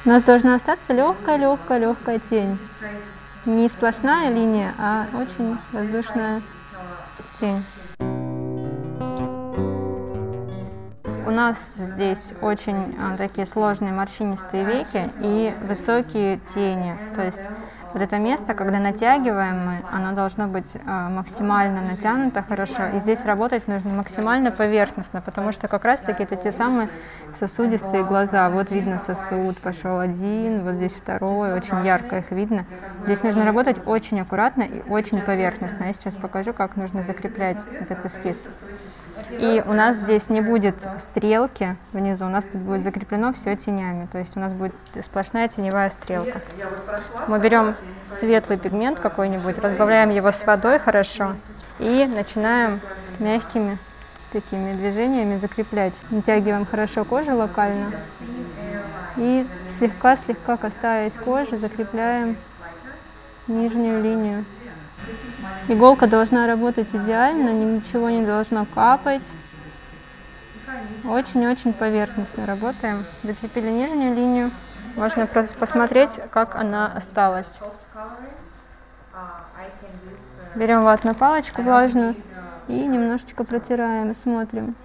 У нас должна остаться легкая тень. Не сплошная линия, а очень воздушная тень. У нас здесь очень такие сложные морщинистые веки и высокие тени. То есть вот это место, когда натягиваем мы, оно должно быть максимально натянуто хорошо. И здесь работать нужно максимально поверхностно, потому что как раз-таки это те самые сосудистые глаза. Вот видно сосуд, пошел один, вот здесь второй, очень ярко их видно. Здесь нужно работать очень аккуратно и очень поверхностно. Я сейчас покажу, как нужно закреплять этот эскиз. И у нас здесь не будет стрелки внизу, у нас тут будет закреплено все тенями, то есть у нас будет сплошная теневая стрелка. Мы берем светлый пигмент какой-нибудь, разбавляем его с водой хорошо и начинаем мягкими такими движениями закреплять. Натягиваем хорошо кожу локально и слегка касаясь кожи закрепляем нижнюю линию. Иголка должна работать идеально, ничего не должно капать. Очень-очень поверхностно работаем. Закрепили нижнюю линию. Можно посмотреть, как она осталась. Берем ватную палочку влажную и немножечко протираем, смотрим,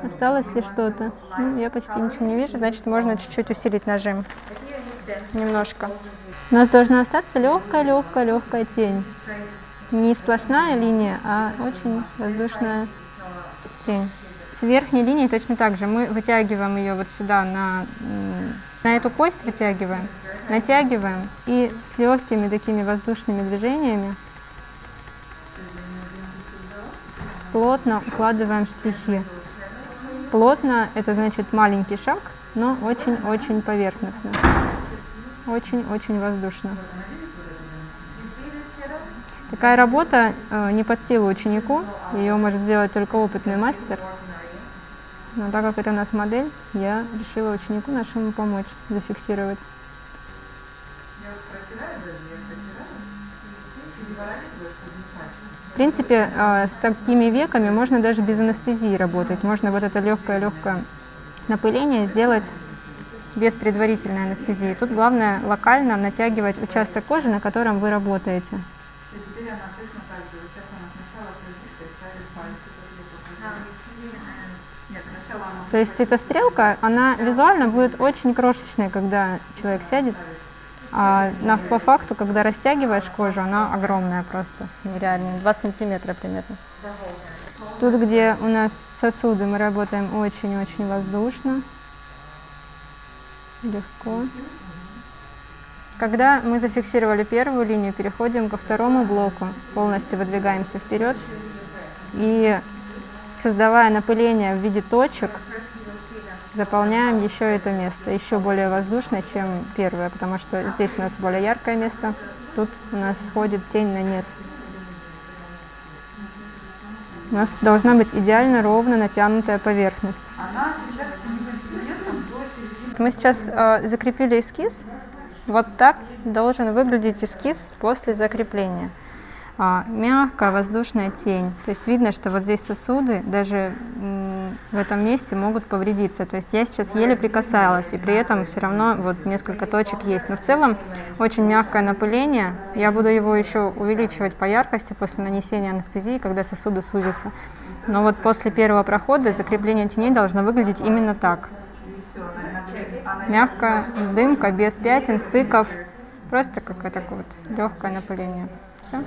осталось ли что-то. Я почти ничего не вижу, значит, можно чуть-чуть усилить нажим. Немножко. У нас должна остаться легкая тень. Не сплошная линия, а очень воздушная тень. С верхней линии точно так же. Мы вытягиваем ее вот сюда, на эту кость вытягиваем, натягиваем и с легкими такими воздушными движениями плотно укладываем штрихи. Плотно — это значит маленький шаг, но очень-очень поверхностно. Очень-очень воздушно. Такая работа не под силу ученику, ее может сделать только опытный мастер. Но так как это у нас модель, я решила ученику нашему помочь зафиксировать. В принципе, с такими веками можно даже без анестезии работать. Можно вот это легкое напыление сделать без предварительной анестезии. Тут главное локально натягивать участок кожи, на котором вы работаете. То есть эта стрелка, она визуально будет очень крошечная, когда человек сядет, а по факту, когда растягиваешь кожу, она огромная просто, нереальная, 2 сантиметра примерно. Тут, где у нас сосуды, мы работаем очень-очень воздушно, легко. Когда мы зафиксировали первую линию, переходим ко второму блоку, полностью выдвигаемся вперед и, создавая напыление в виде точек, заполняем еще это место, еще более воздушно, чем первое, потому что здесь у нас более яркое место, тут у нас сходит тень на нет. У нас должна быть идеально ровно натянутая поверхность. Мы сейчас закрепили эскиз. Вот так должен выглядеть эскиз после закрепления. Мягкая воздушная тень. То есть видно, что вот здесь сосуды даже в этом месте могут повредиться. То есть я сейчас еле прикасалась, и при этом все равно вот несколько точек есть. Но в целом очень мягкое напыление. Я буду его еще увеличивать по яркости после нанесения анестезии, когда сосуды сузятся. Но вот после первого прохода закрепление теней должно выглядеть именно так. Мягкая дымка, без пятен, стыков. Просто какое-то вот легкое напыление. Все.